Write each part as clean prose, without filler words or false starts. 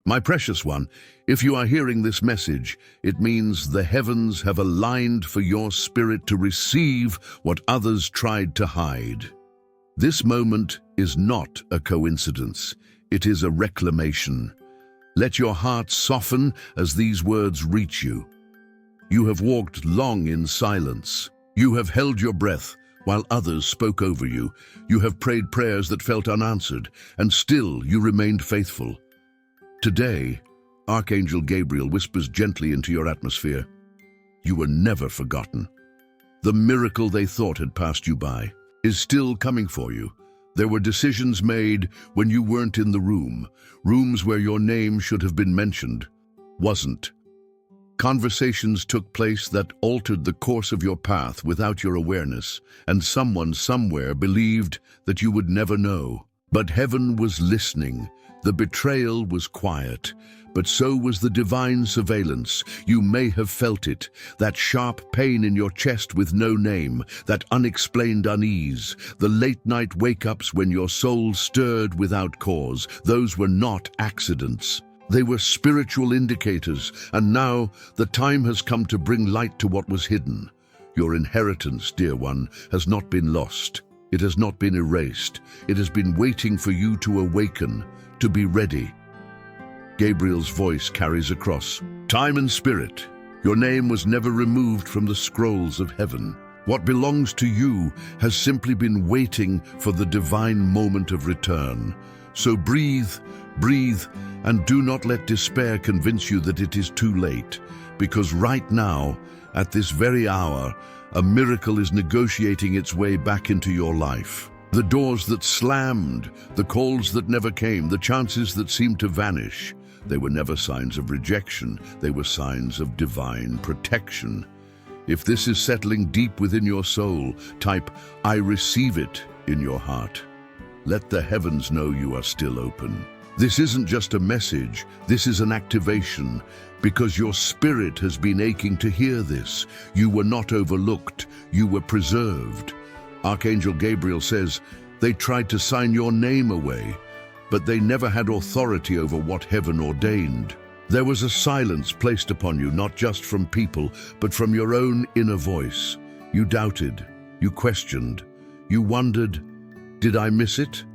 My precious one, if you are hearing this message, it means the heavens have aligned for your spirit to receive what others tried to hide. This moment is not a coincidence. It is a reclamation. Let your heart soften as these words reach you. You have walked long in silence. You have held your breath while others spoke over you. You have prayed prayers that felt unanswered, and still you remained faithful. Today, Archangel Gabriel whispers gently into your atmosphere. You were never forgotten. The miracle they thought had passed you by is still coming for you. There were decisions made when you weren't in the room, rooms where your name should have been mentioned, wasn't. Conversations took place that altered the course of your path without your awareness, and someone somewhere believed that you would never know. But heaven was listening. The betrayal was quiet, but so was the divine surveillance. You may have felt it, that sharp pain in your chest with no name, that unexplained unease, the late-night wake-ups when your soul stirred without cause. Those were not accidents. They were spiritual indicators, and now the time has come to bring light to what was hidden. Your inheritance, dear one, has not been lost. It has not been erased. It has been waiting for you to awaken, to be ready. Gabriel's voice carries across time and spirit. Your name was never removed from the scrolls of heaven. What belongs to you has simply been waiting for the divine moment of return. So breathe, breathe, and do not let despair convince you that it is too late, because right now, at this very hour, a miracle is negotiating its way back into your life. The doors that slammed, the calls that never came, the chances that seemed to vanish, they were never signs of rejection, they were signs of divine protection. If this is settling deep within your soul, type, "I receive it," in your heart. Let the heavens know you are still open. This isn't just a message, this is an activation, because your spirit has been aching to hear this. You were not overlooked, you were preserved. Archangel Gabriel says, they tried to sign your name away, but they never had authority over what heaven ordained. There was a silence placed upon you, not just from people, but from your own inner voice. You doubted, you questioned, you wondered, did I miss it?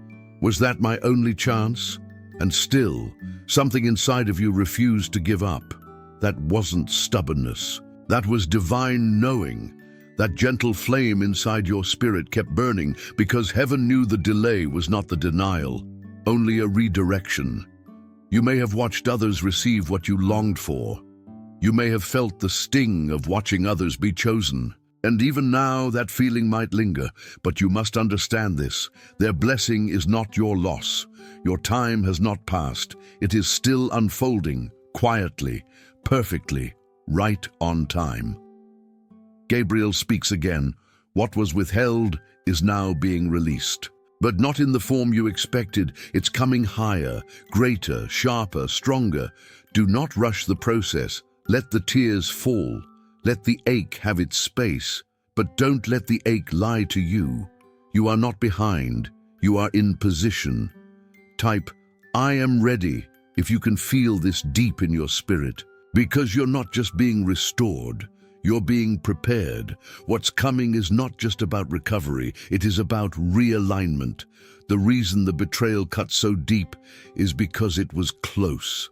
Was that my only chance? And still, something inside of you refused to give up. That wasn't stubbornness. That was divine knowing. That gentle flame inside your spirit kept burning because heaven knew the delay was not the denial, only a redirection. You may have watched others receive what you longed for. You may have felt the sting of watching others be chosen. And even now, that feeling might linger, but you must understand this. Their blessing is not your loss. Your time has not passed. It is still unfolding, quietly, perfectly, right on time. Gabriel speaks again. What was withheld is now being released. But not in the form you expected. It's coming higher, greater, sharper, stronger. Do not rush the process. Let the tears fall. Let the ache have its space, but don't let the ache lie to you. You are not behind, you are in position. Type, "I am ready," if you can feel this deep in your spirit, because you're not just being restored, you're being prepared. What's coming is not just about recovery, it is about realignment. The reason the betrayal cut so deep is because it was close.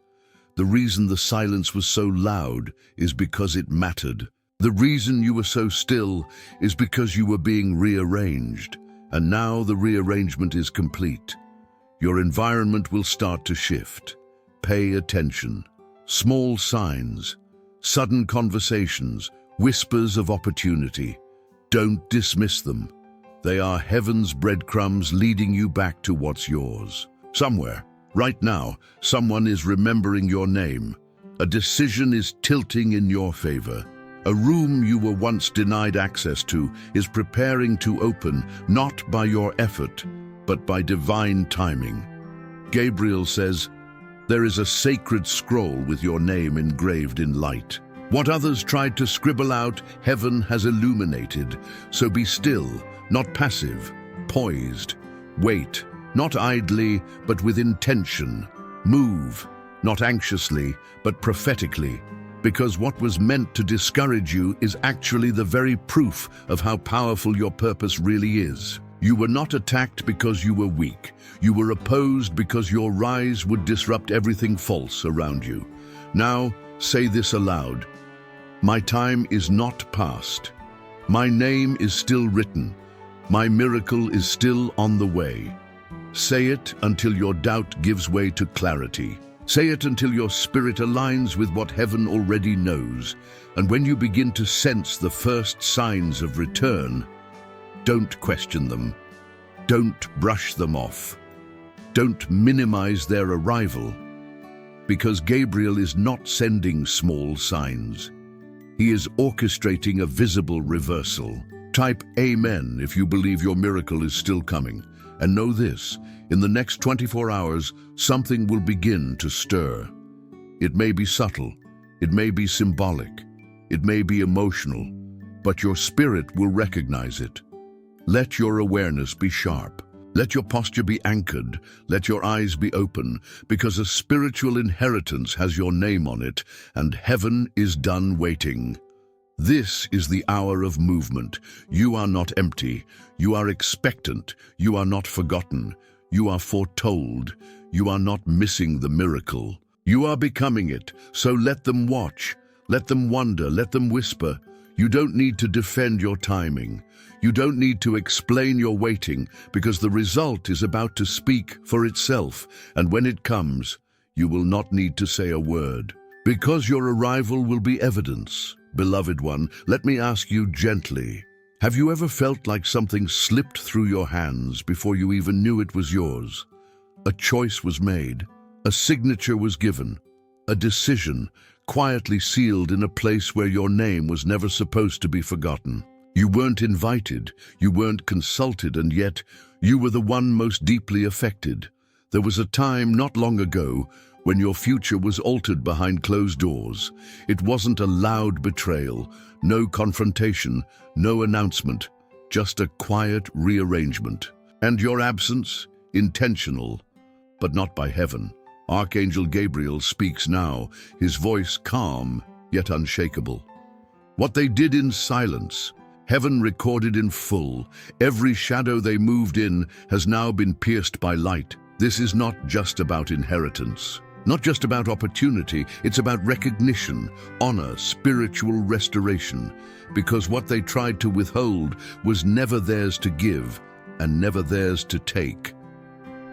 The reason the silence was so loud is because it mattered. The reason you were so still is because you were being rearranged. And now the rearrangement is complete. Your environment will start to shift. Pay attention. Small signs, sudden conversations, whispers of opportunity. Don't dismiss them. They are heaven's breadcrumbs leading you back to what's yours. Somewhere, right now, someone is remembering your name. A decision is tilting in your favor. A room you were once denied access to is preparing to open, not by your effort, but by divine timing. Gabriel says, there is a sacred scroll with your name engraved in light. What others tried to scribble out, heaven has illuminated. So be still, not passive, poised. Wait, not idly, but with intention. Move, not anxiously, but prophetically, because what was meant to discourage you is actually the very proof of how powerful your purpose really is. You were not attacked because you were weak. You were opposed because your rise would disrupt everything false around you. Now, say this aloud. My time is not past. My name is still written. My miracle is still on the way. Say it until your doubt gives way to clarity. Say it until your spirit aligns with what heaven already knows. And when you begin to sense the first signs of return, don't question them. Don't brush them off. Don't minimize their arrival. Because Gabriel is not sending small signs. He is orchestrating a visible reversal. Type Amen if you believe your miracle is still coming. And know this, in the next 24 hours, something will begin to stir. It may be subtle, it may be symbolic, it may be emotional, but your spirit will recognize it. Let your awareness be sharp. Let your posture be anchored. Let your eyes be open, because a spiritual inheritance has your name on it, and heaven is done waiting. This is the hour of movement. You are not empty. You are expectant. You are not forgotten. You are foretold. You are not missing the miracle. You are becoming it. So let them watch. Let them wonder. Let them whisper. You don't need to defend your timing. You don't need to explain your waiting, because the result is about to speak for itself. And when it comes, you will not need to say a word, because your arrival will be evidence. Beloved one, let me ask you gently, have you ever felt like something slipped through your hands before you even knew it was yours? A choice was made, a signature was given, a decision quietly sealed in a place where your name was never supposed to be forgotten. You weren't invited, you weren't consulted, and yet you were the one most deeply affected. There was a time not long ago when your future was altered behind closed doors. It wasn't a loud betrayal, no confrontation, no announcement, just a quiet rearrangement. And your absence, intentional, but not by heaven. Archangel Gabriel speaks now, his voice calm yet unshakable. What they did in silence, heaven recorded in full. Every shadow they moved in has now been pierced by light. This is not just about inheritance. Not just about opportunity, it's about recognition, honor, spiritual restoration, because what they tried to withhold was never theirs to give and never theirs to take.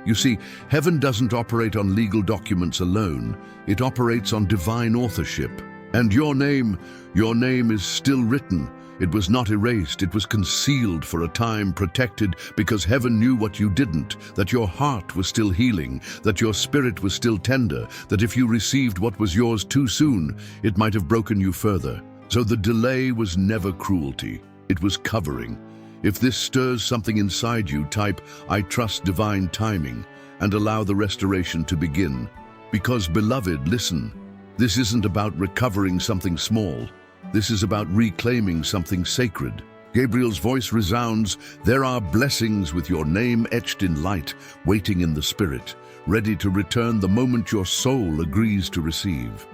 You see, heaven doesn't operate on legal documents alone, it operates on divine authorship. And your name is still written. It was not erased, it was concealed for a time, protected, because heaven knew what you didn't, that your heart was still healing, that your spirit was still tender, that if you received what was yours too soon, it might have broken you further. So the delay was never cruelty, it was covering. If this stirs something inside you, type, I trust divine timing, and allow the restoration to begin. Because, beloved, listen, this isn't about recovering something small. This is about reclaiming something sacred. Gabriel's voice resounds, there are blessings with your name etched in light, waiting in the spirit, ready to return the moment your soul agrees to receive.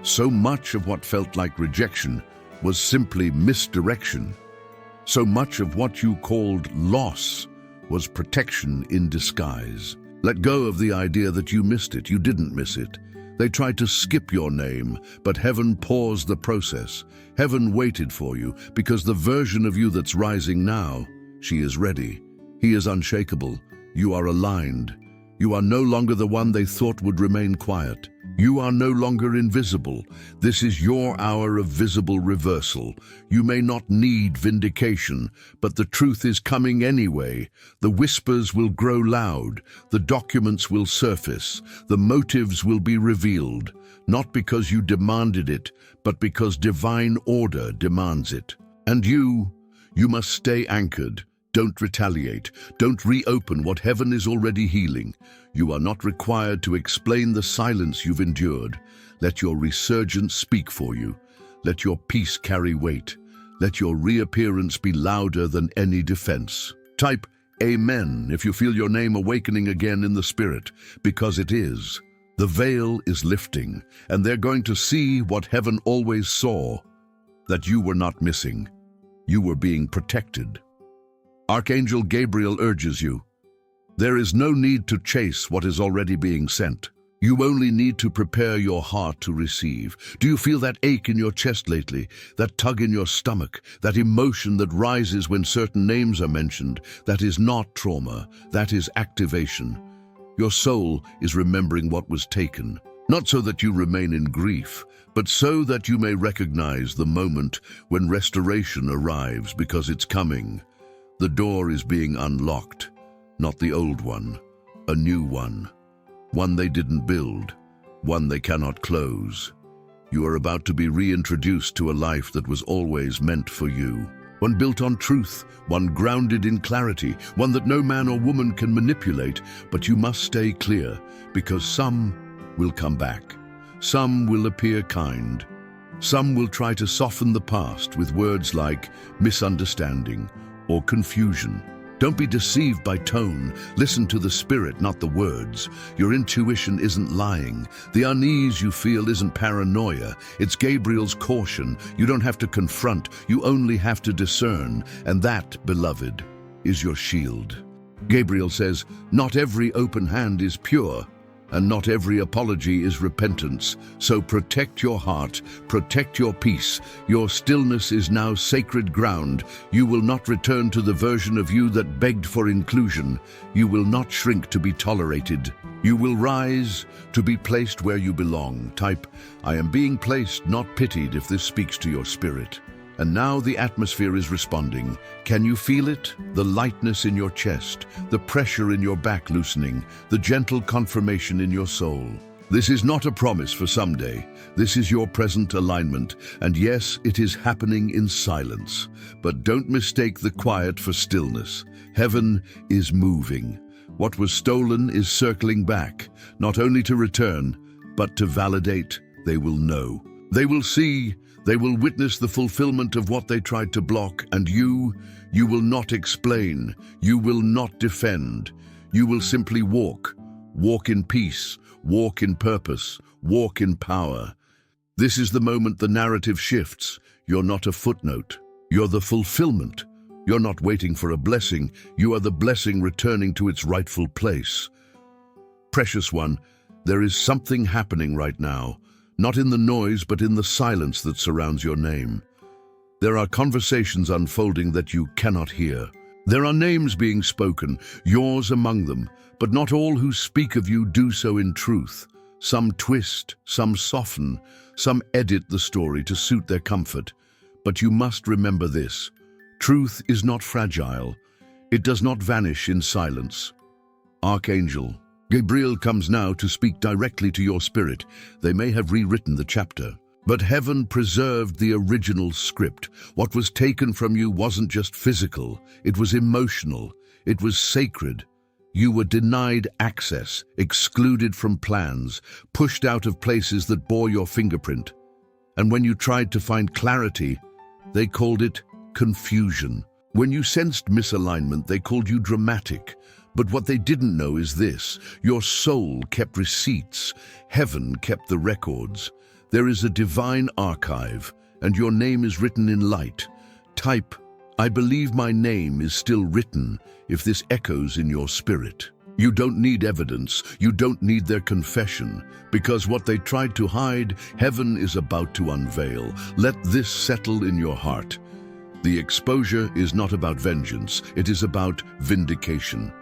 So much of what felt like rejection was simply misdirection. So much of what you called loss was protection in disguise. Let go of the idea that you missed it. You didn't miss it. They tried to skip your name, but heaven paused the process. Heaven waited for you, because the version of you that's rising now, she is ready. He is unshakable. You are aligned. You are no longer the one they thought would remain quiet. You are no longer invisible. This is your hour of visible reversal. You may not need vindication, but the truth is coming anyway. The whispers will grow loud. The documents will surface. The motives will be revealed. Not because you demanded it, but because divine order demands it. And you must stay anchored. Don't retaliate. Don't reopen what heaven is already healing. You are not required to explain the silence you've endured. Let your resurgence speak for you. Let your peace carry weight. Let your reappearance be louder than any defense. Type Amen if you feel your name awakening again in the spirit, because it is. The veil is lifting, and they're going to see what heaven always saw, that you were not missing. You were being protected. Archangel Gabriel urges you. There is no need to chase what is already being sent. You only need to prepare your heart to receive. Do you feel that ache in your chest lately? That tug in your stomach? That emotion that rises when certain names are mentioned? That is not trauma. That is activation. Your soul is remembering what was taken, not so that you remain in grief, but so that you may recognize the moment when restoration arrives, because it's coming. The door is being unlocked, not the old one, a new one. One they didn't build, one they cannot close. You are about to be reintroduced to a life that was always meant for you. One built on truth, one grounded in clarity, one that no man or woman can manipulate, but you must stay clear, because some will come back. Some will appear kind. Some will try to soften the past with words like misunderstanding or confusion. Don't be deceived by tone. Listen to the spirit, not the words. Your intuition isn't lying. The unease you feel isn't paranoia. It's Gabriel's caution. You don't have to confront. You only have to discern. And that, beloved, is your shield. Gabriel says, not every open hand is pure, and not every apology is repentance. So protect your heart, protect your peace. Your stillness is now sacred ground. You will not return to the version of you that begged for inclusion. You will not shrink to be tolerated. You will rise to be placed where you belong. Type, I am being placed, not pitied, if this speaks to your spirit. And now the atmosphere is responding. Can you feel it? The lightness in your chest, the pressure in your back loosening, the gentle confirmation in your soul. This is not a promise for someday. This is your present alignment. And yes, it is happening in silence. But don't mistake the quiet for stillness. Heaven is moving. What was stolen is circling back, not only to return, but to validate. They will know. They will see. They will witness the fulfillment of what they tried to block, and you will not explain, you will not defend. You will simply walk in peace, walk in purpose, walk in power. This is the moment the narrative shifts. You're not a footnote, you're the fulfillment. You're not waiting for a blessing, you are the blessing returning to its rightful place. Precious one, there is something happening right now. Not in the noise, but in the silence that surrounds your name. There are conversations unfolding that you cannot hear. There are names being spoken, yours among them, but not all who speak of you do so in truth. Some twist, some soften, some edit the story to suit their comfort. But you must remember this: truth is not fragile. It does not vanish in silence. Archangel Gabriel comes now to speak directly to your spirit. They may have rewritten the chapter, but heaven preserved the original script. What was taken from you wasn't just physical, it was emotional, it was sacred. You were denied access, excluded from plans, pushed out of places that bore your fingerprint. And when you tried to find clarity, they called it confusion. When you sensed misalignment, they called you dramatic. But what they didn't know is this: your soul kept receipts, heaven kept the records. There is a divine archive, and your name is written in light. Type, I believe my name is still written, if this echoes in your spirit. You don't need evidence, you don't need their confession, because what they tried to hide, heaven is about to unveil. Let this settle in your heart. The exposure is not about vengeance, it is about vindication.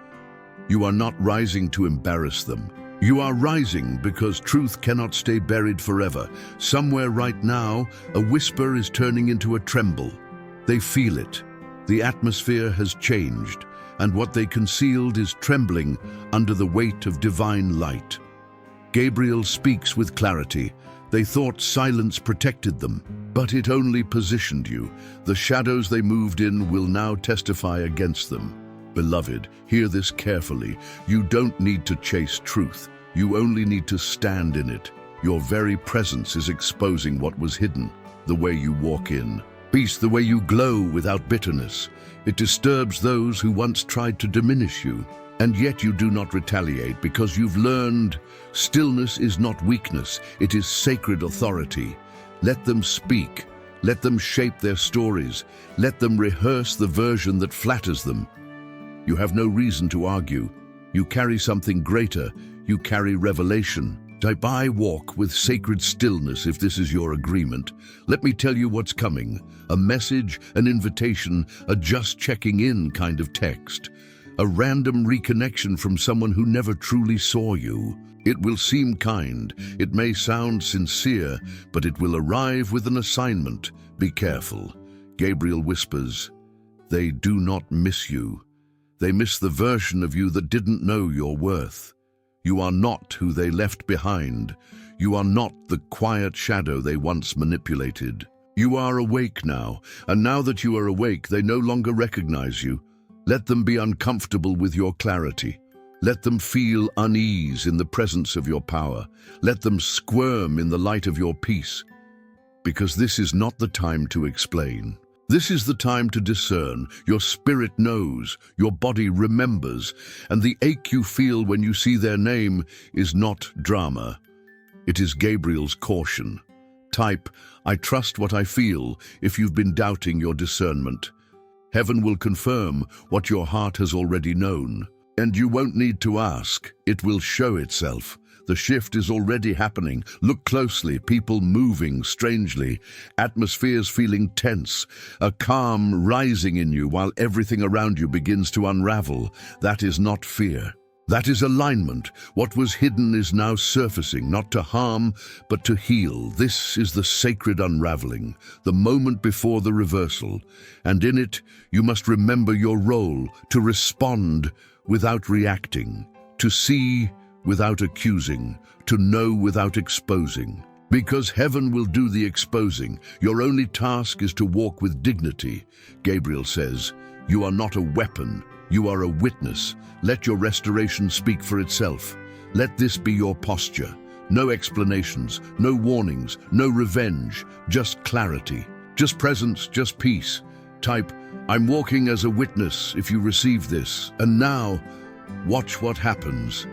You are not rising to embarrass them. You are rising because truth cannot stay buried forever. Somewhere right now, a whisper is turning into a tremble. They feel it. The atmosphere has changed, and what they concealed is trembling under the weight of divine light. Gabriel speaks with clarity. They thought silence protected them, but it only positioned you. The shadows they moved in will now testify against them. Beloved, hear this carefully. You don't need to chase truth. You only need to stand in it. Your very presence is exposing what was hidden. The way you walk in. Peace, the way you glow without bitterness. It disturbs those who once tried to diminish you. And yet you do not retaliate because you've learned stillness is not weakness, it is sacred authority. Let them speak. Let them shape their stories. Let them rehearse the version that flatters them. You have no reason to argue. You carry something greater. You carry revelation. I walk with sacred stillness if this is your agreement. Let me tell you what's coming. A message, an invitation, a just checking in kind of text. A random reconnection from someone who never truly saw you. It will seem kind, it may sound sincere, but it will arrive with an assignment. Be careful. Gabriel whispers, they do not miss you. They miss the version of you that didn't know your worth. You are not who they left behind. You are not the quiet shadow they once manipulated. You are awake now, and now that you are awake, they no longer recognize you. Let them be uncomfortable with your clarity. Let them feel unease in the presence of your power. Let them squirm in the light of your peace. Because this is not the time to explain. This is the time to discern. Your spirit knows, your body remembers, and the ache you feel when you see their name is not drama. It is Gabriel's caution. Type, I trust what I feel, if you've been doubting your discernment. Heaven will confirm what your heart has already known. And you won't need to ask, it will show itself. The shift is already happening. Look closely, people moving strangely, atmospheres feeling tense, a calm rising in you while everything around you begins to unravel. That is not fear. That is alignment. What was hidden is now surfacing, not to harm, but to heal. This is the sacred unraveling, the moment before the reversal. And in it, you must remember your role, to respond without reacting, to see without accusing, to know without exposing. Because heaven will do the exposing. Your only task is to walk with dignity. Gabriel says, you are not a weapon, you are a witness. Let your restoration speak for itself. Let this be your posture. No explanations, no warnings, no revenge, just clarity, just presence, just peace. Type, I'm walking as a witness if you receive this. And now, watch what happens.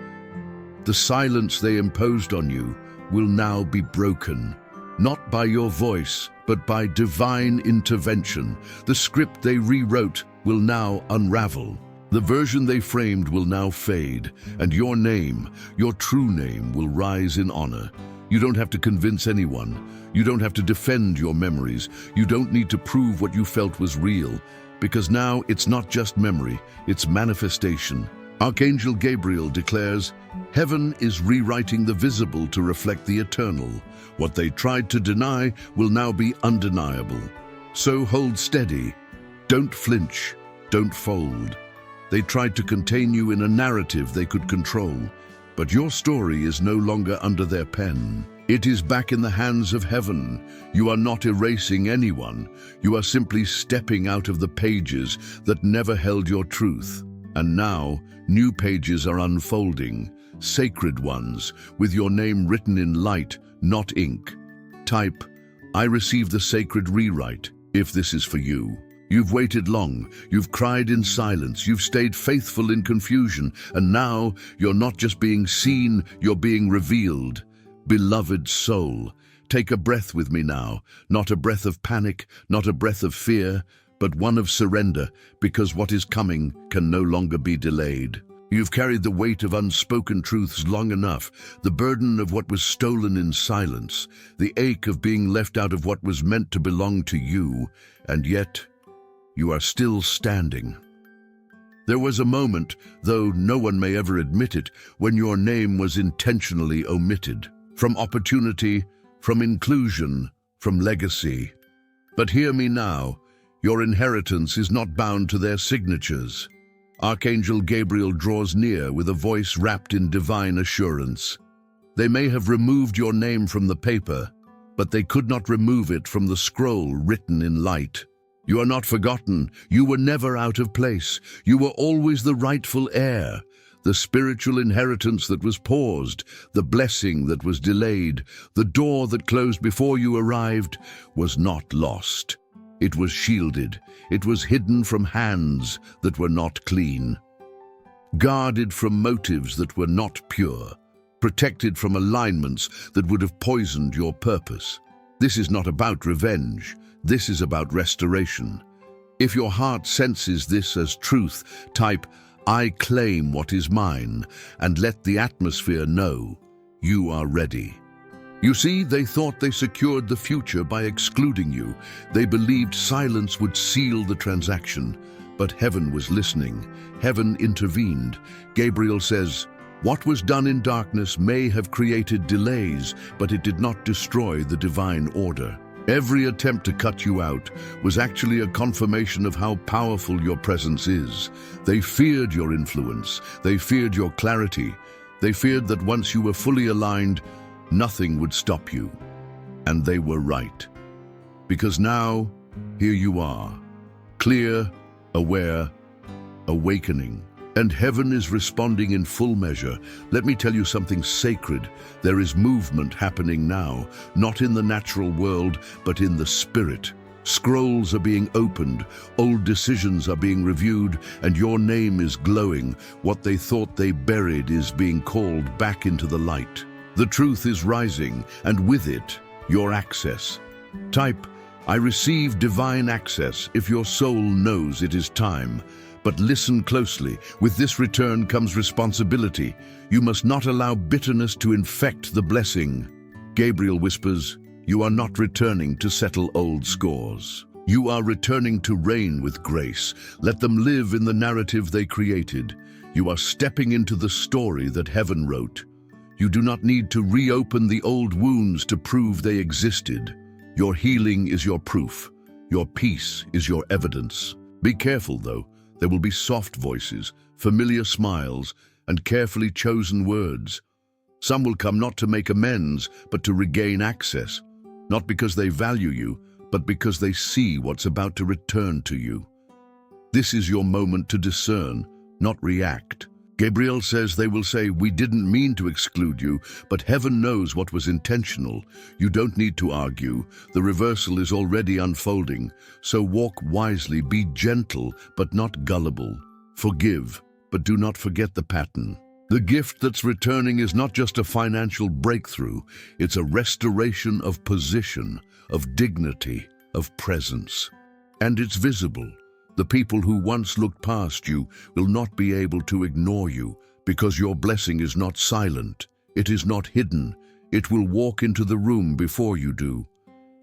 The silence they imposed on you will now be broken, not by your voice, but by divine intervention. The script they rewrote will now unravel. The version they framed will now fade, and your name, your true name, will rise in honor. You don't have to convince anyone. You don't have to defend your memories. You don't need to prove what you felt was real, because now it's not just memory, it's manifestation. Archangel Gabriel declares, heaven is rewriting the visible to reflect the eternal. What they tried to deny will now be undeniable. So hold steady. Don't flinch. Don't fold. They tried to contain you in a narrative they could control, but your story is no longer under their pen. It is back in the hands of heaven. You are not erasing anyone. You are simply stepping out of the pages that never held your truth. And now, new pages are unfolding, sacred ones, with your name written in light, not ink. Type, I receive the sacred rewrite, if this is for you. You've waited long, you've cried in silence, you've stayed faithful in confusion, and now you're not just being seen, you're being revealed. Beloved soul, take a breath with me now, not a breath of panic, not a breath of fear, but one of surrender, because what is coming can no longer be delayed. You've carried the weight of unspoken truths long enough, the burden of what was stolen in silence, the ache of being left out of what was meant to belong to you, and yet you are still standing. There was a moment, though no one may ever admit it, when your name was intentionally omitted. From opportunity, from inclusion, from legacy. But hear me now. Your inheritance is not bound to their signatures. Archangel Gabriel draws near with a voice wrapped in divine assurance. They may have removed your name from the paper, but they could not remove it from the scroll written in light. You are not forgotten. You were never out of place. You were always the rightful heir. The spiritual inheritance that was paused, the blessing that was delayed, the door that closed before you arrived, was not lost. It was shielded. It was hidden from hands that were not clean. guarded from motives that were not pure, protected from alignments that would have poisoned your purpose. This is not about revenge. This is about restoration. If your heart senses this as truth, type, "I claim what is mine," and let the atmosphere know you are ready. You see, they thought they secured the future by excluding you. They believed silence would seal the transaction. But heaven was listening. Heaven intervened. Gabriel says, "What was done in darkness may have created delays, but it did not destroy the divine order." Every attempt to cut you out was actually a confirmation of how powerful your presence is. They feared your influence. They feared your clarity. They feared that once you were fully aligned, nothing would stop you. And they were right. Because now, here you are, clear, aware, awakening. And heaven is responding in full measure. Let me tell you something sacred. There is movement happening now, not in the natural world, but in the spirit. Scrolls are being opened, old decisions are being reviewed, and your name is glowing. What they thought they buried is being called back into the light. The truth is rising, and with it, your access. Type, "I receive divine access," if your soul knows it is time. But listen closely. With this return comes responsibility. You must not allow bitterness to infect the blessing. Gabriel whispers, "You are not returning to settle old scores. You are returning to reign with grace. Let them live in the narrative they created. You are stepping into the story that heaven wrote. You do not need to reopen the old wounds to prove they existed. Your healing is your proof. Your peace is your evidence. Be careful, though. There will be soft voices, familiar smiles, and carefully chosen words. Some will come not to make amends, but to regain access, not because they value you, but because they see what's about to return to you. This is your moment to discern, not react. Gabriel says they will say, "We didn't mean to exclude you," but heaven knows what was intentional. You don't need to argue. The reversal is already unfolding. So walk wisely, be gentle, but not gullible. Forgive, but do not forget the pattern. The gift that's returning is not just a financial breakthrough. It's a restoration of position, of dignity, of presence. And it's visible. The people who once looked past you will not be able to ignore you, because your blessing is not silent. It is not hidden. It will walk into the room before you do.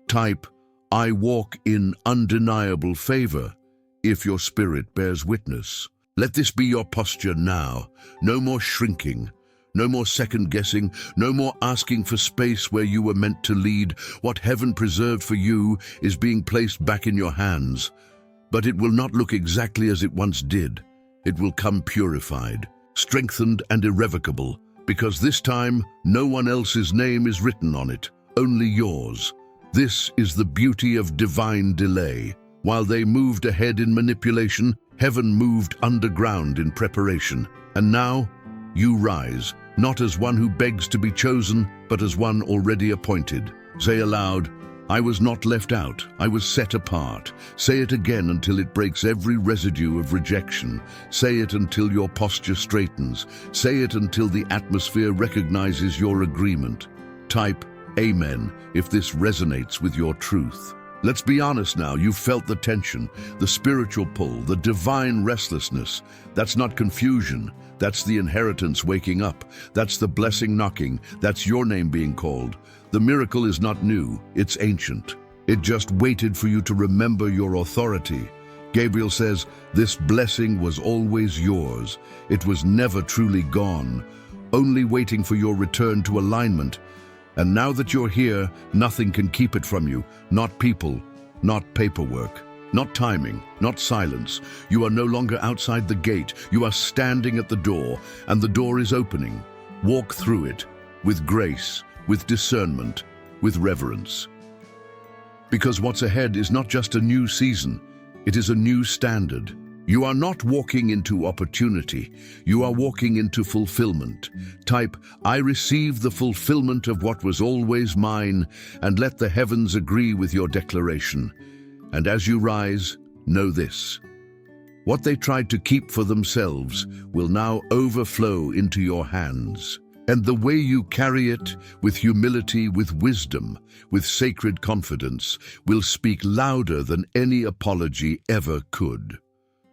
Type, "I walk in undeniable favor," if your spirit bears witness. Let this be your posture now. No more shrinking. No more second-guessing. No more asking for space where you were meant to lead. What heaven preserved for you is being placed back in your hands. But it will not look exactly as it once did. It will come purified, strengthened, and irrevocable, because this time no one else's name is written on it, only yours. This is the beauty of divine delay. While they moved ahead in manipulation, heaven moved underground in preparation. And now, you rise, not as one who begs to be chosen, but as one already appointed. Say aloud, "I was not left out, I was set apart." Say it again until it breaks every residue of rejection. Say it until your posture straightens. Say it until the atmosphere recognizes your agreement. Type "Amen" if this resonates with your truth. Let's be honest now, you felt the tension, the spiritual pull, the divine restlessness. That's not confusion. That's the inheritance waking up. That's the blessing knocking. That's your name being called. The miracle is not new, it's ancient. It just waited for you to remember your authority. Gabriel says, this blessing was always yours. It was never truly gone, only waiting for your return to alignment. And now that you're here, nothing can keep it from you. Not people, not paperwork, not timing, not silence. You are no longer outside the gate. You are standing at the door, and the door is opening. Walk through it with grace, with discernment, with reverence. Because what's ahead is not just a new season, it is a new standard. You are not walking into opportunity, you are walking into fulfillment. Type, "I receive the fulfillment of what was always mine," and let the heavens agree with your declaration. And as you rise, know this. What they tried to keep for themselves will now overflow into your hands. And the way you carry it, with humility, with wisdom, with sacred confidence, will speak louder than any apology ever could.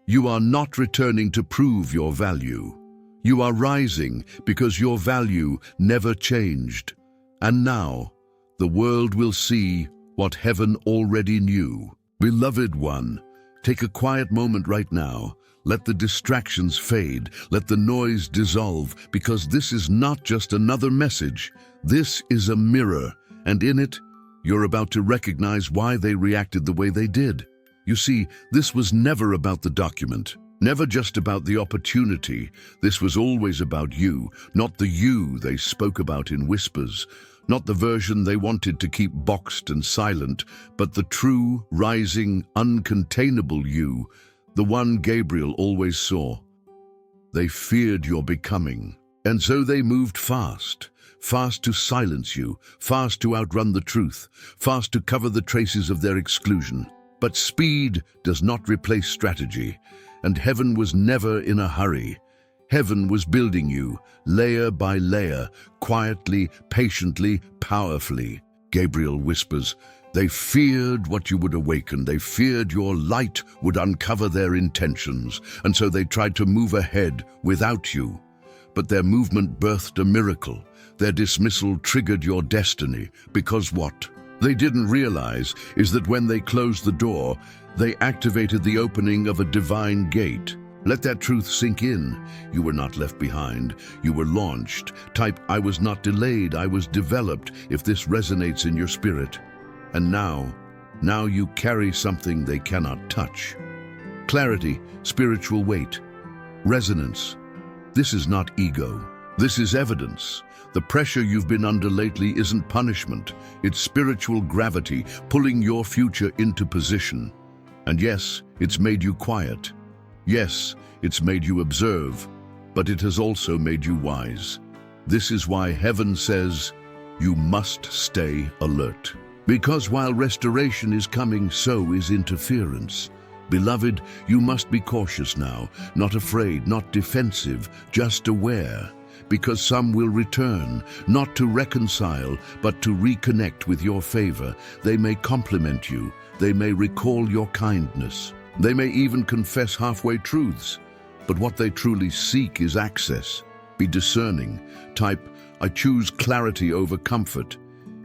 You are not returning to prove your value. You are rising because your value never changed. And now, the world will see what heaven already knew. Beloved one, take a quiet moment right now. Let the distractions fade. Let the noise dissolve, because this is not just another message. This is a mirror, and in it, you're about to recognize why they reacted the way they did. You see, this was never about the document, never just about the opportunity. This was always about you, not the you they spoke about in whispers, not the version they wanted to keep boxed and silent, but the true, rising, uncontainable you, the one Gabriel always saw. They feared your becoming, and so they moved fast. Fast to silence you, fast to outrun the truth, fast to cover the traces of their exclusion. But speed does not replace strategy, and heaven was never in a hurry. Heaven was building you, layer by layer, quietly, patiently, powerfully. Gabriel whispers, they feared what you would awaken. They feared your light would uncover their intentions, and so they tried to move ahead without you. But their movement birthed a miracle. Their dismissal triggered your destiny, because what they didn't realize is that when they closed the door, they activated the opening of a divine gate. Let that truth sink in. You were not left behind. You were launched. Type, I was not delayed, I was developed, if this resonates in your spirit. And now you carry something they cannot touch. Clarity, spiritual weight, resonance. This is not ego. This is evidence. The pressure you've been under lately isn't punishment. It's spiritual gravity pulling your future into position. And yes, it's made you quiet. Yes, it's made you observe, but it has also made you wise. This is why heaven says, you must stay alert. Because while restoration is coming, so is interference. Beloved, you must be cautious now, not afraid, not defensive, just aware. Because some will return, not to reconcile, but to reconnect with your favor. They may compliment you. They may recall your kindness. They may even confess halfway truths. But what they truly seek is access. Be discerning. Type, I choose clarity over comfort.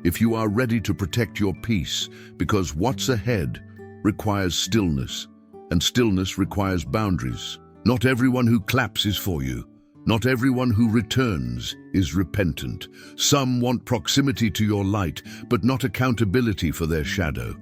If you are ready to protect your peace, because what's ahead requires stillness, and stillness requires boundaries. Not everyone who claps is for you. Not everyone who returns is repentant. Some want proximity to your light, but not accountability for their shadow.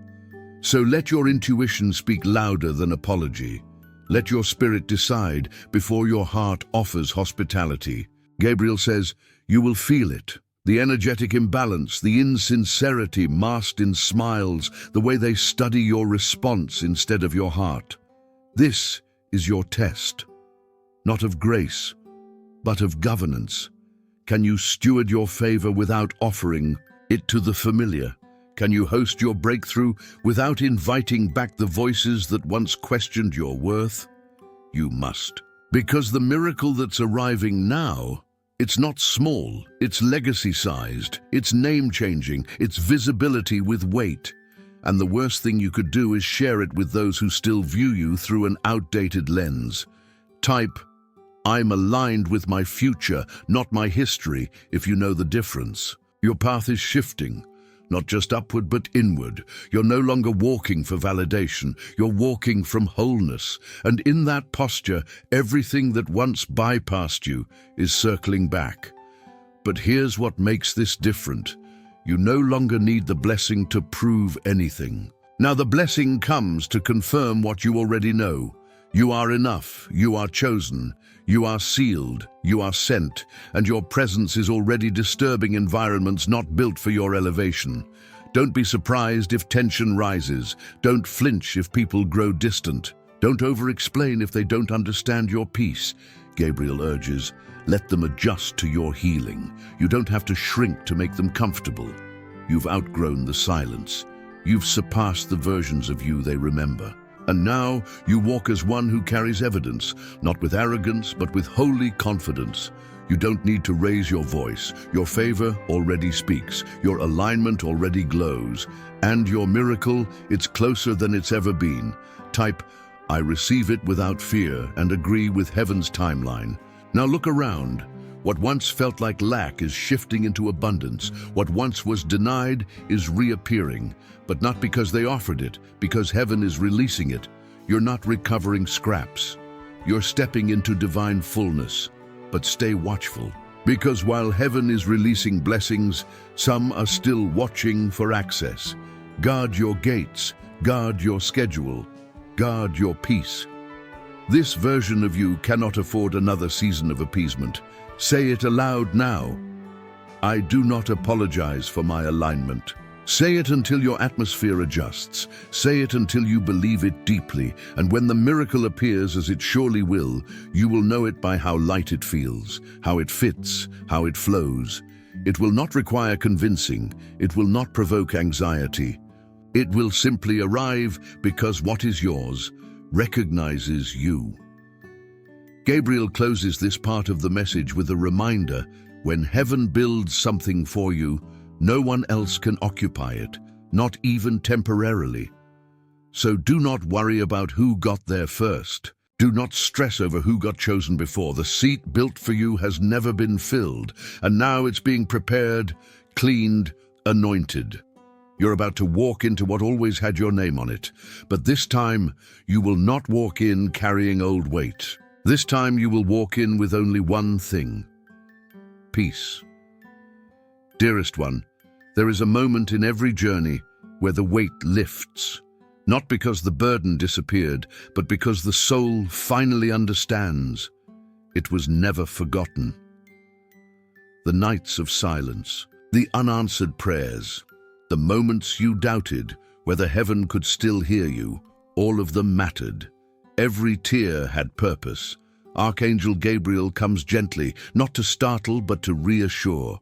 So let your intuition speak louder than apology. Let your spirit decide before your heart offers hospitality. Gabriel says, you will feel it. The energetic imbalance, the insincerity masked in smiles, the way they study your response instead of your heart. This is your test, not of grace, but of governance. Can you steward your favor without offering it to the familiar? Can you host your breakthrough without inviting back the voices that once questioned your worth? You must. Because the miracle that's arriving now, it's not small, it's legacy-sized, it's name-changing, it's visibility with weight. And the worst thing you could do is share it with those who still view you through an outdated lens. Type, I'm aligned with my future, not my history, if you know the difference. Your path is shifting, not just upward but inward. You're no longer walking for validation, you're walking from wholeness. And in that posture, everything that once bypassed you is circling back. But here's what makes this different. You no longer need the blessing to prove anything. Now the blessing comes to confirm what you already know. You are enough, you are chosen, you are sealed, you are sent, and your presence is already disturbing environments not built for your elevation. Don't be surprised if tension rises. Don't flinch if people grow distant. Don't over-explain if they don't understand your peace. Gabriel urges, let them adjust to your healing. You don't have to shrink to make them comfortable. You've outgrown the silence. You've surpassed the versions of you they remember. And now you walk as one who carries evidence, not with arrogance, but with holy confidence. You don't need to raise your voice. Your favor already speaks. Your alignment already glows. And your miracle, it's closer than it's ever been. Type, I receive it without fear and agree with heaven's timeline. Now look around. What once felt like lack is shifting into abundance. What once was denied is reappearing, but not because they offered it, because heaven is releasing it. You're not recovering scraps. You're stepping into divine fullness. But stay watchful, because while heaven is releasing blessings, some are still watching for access. Guard your gates, guard your schedule, guard your peace. This version of you cannot afford another season of appeasement. Say it aloud now. I do not apologize for my alignment. Say it until your atmosphere adjusts. Say it until you believe it deeply. And when the miracle appears, as it surely will, you will know it by how light it feels, how it fits, how it flows. It will not require convincing. It will not provoke anxiety. It will simply arrive because what is yours recognizes you. Gabriel closes this part of the message with a reminder: when heaven builds something for you, no one else can occupy it, not even temporarily. So do not worry about who got there first. Do not stress over who got chosen before. The seat built for you has never been filled, and now it's being prepared, cleaned, anointed. You're about to walk into what always had your name on it, but this time you will not walk in carrying old weight. This time you will walk in with only one thing: peace. Dearest one, there is a moment in every journey where the weight lifts, not because the burden disappeared, but because the soul finally understands it was never forgotten. The nights of silence, the unanswered prayers, the moments you doubted whether heaven could still hear you, all of them mattered. Every tear had purpose. Archangel Gabriel comes gently, not to startle but to reassure.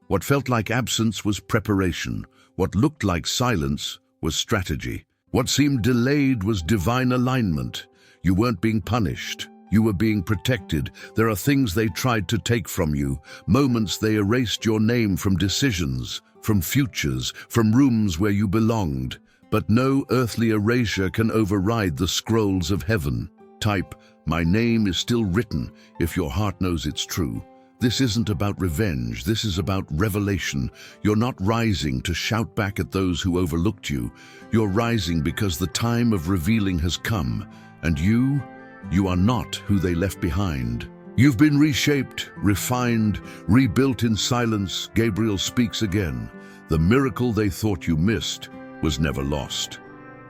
What felt like absence was preparation. What looked like silence was strategy. What seemed delayed was divine alignment. You weren't being punished. You were being protected. There are things they tried to take from you, moments they erased your name from decisions, from futures, from rooms where you belonged. But no earthly erasure can override the scrolls of heaven. Type, my name is still written, if your heart knows it's true. This isn't about revenge, this is about revelation. You're not rising to shout back at those who overlooked you. You're rising because the time of revealing has come. And you are not who they left behind. You've been reshaped, refined, rebuilt in silence. Gabriel speaks again. The miracle they thought you missed was never lost.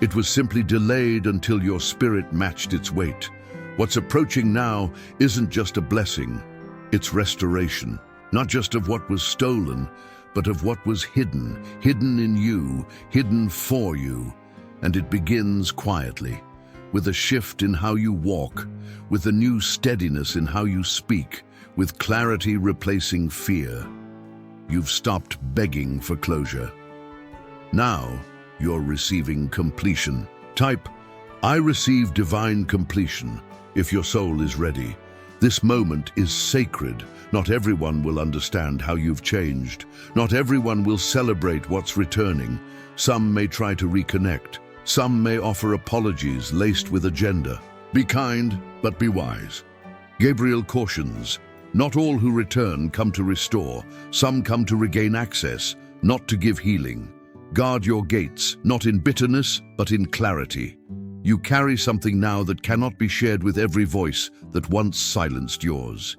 It was simply delayed until your spirit matched its weight. What's approaching now isn't just a blessing. It's restoration, not just of what was stolen, but of what was hidden in you, hidden for you. And it begins quietly, with a shift in how you walk, with a new steadiness in how you speak, with clarity replacing fear. You've stopped begging for closure. Now you're receiving completion. Type, I receive divine completion, if your soul is ready. This moment is sacred. Not everyone will understand how you've changed. Not everyone will celebrate what's returning. Some may try to reconnect. Some may offer apologies laced with agenda. Be kind, but be wise. Gabriel cautions, not all who return come to restore. Some come to regain access, not to give healing. Guard your gates, not in bitterness, but in clarity. You carry something now that cannot be shared with every voice that once silenced yours.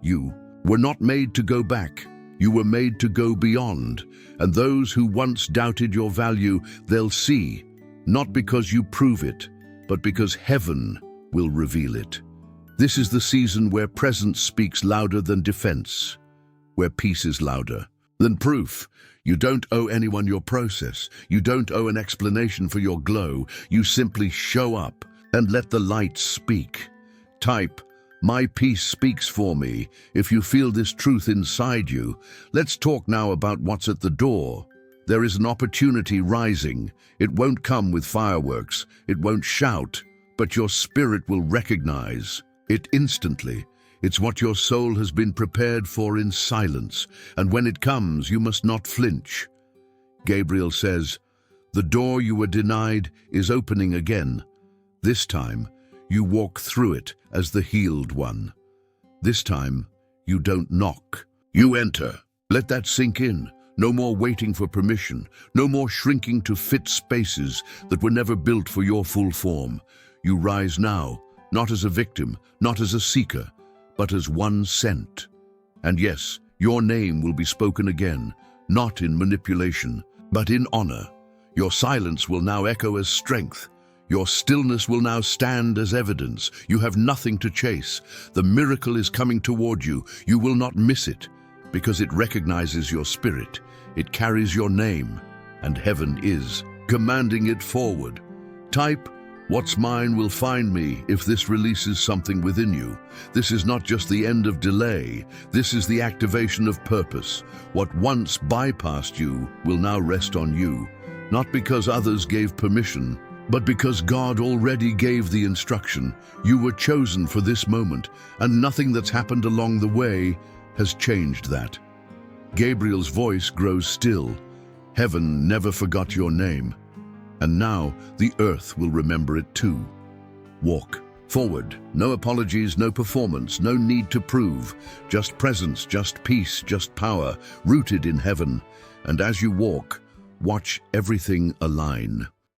You were not made to go back. You were made to go beyond. And those who once doubted your value, they'll see, not because you prove it, but because heaven will reveal it. This is the season where presence speaks louder than defense, where peace is louder than proof. You don't owe anyone your process. You don't owe an explanation for your glow. You simply show up and let the light speak. Type, my peace speaks for me. If you feel this truth inside you, let's talk now about what's at the door. There is an opportunity rising. It won't come with fireworks. It won't shout, but your spirit will recognize it instantly. It's what your soul has been prepared for in silence, and when it comes, you must not flinch. Gabriel says, "The door you were denied is opening again. This time, you walk through it as the healed one. This time, you don't knock. You enter. Let that sink in. No more waiting for permission. No more shrinking to fit spaces that were never built for your full form. You rise now, not as a victim, not as a seeker, but as one sent. And yes, your name will be spoken again, not in manipulation, but in honor. Your silence will now echo as strength. Your stillness will now stand as evidence. You have nothing to chase. The miracle is coming toward you. You will not miss it, because it recognizes your spirit. It carries your name, and heaven is commanding it forward. Type, "What's mine will find me," if this releases something within you. This is not just the end of delay. This is the activation of purpose. What once bypassed you will now rest on you, not because others gave permission, but because God already gave the instruction. You were chosen for this moment, and nothing that's happened along the way has changed that. Gabriel's voice grows still. Heaven never forgot your name, and now the earth will remember it too. Walk forward. No apologies, no performance, no need to prove. Just presence, just peace, just power, rooted in heaven. And as you walk, watch everything align.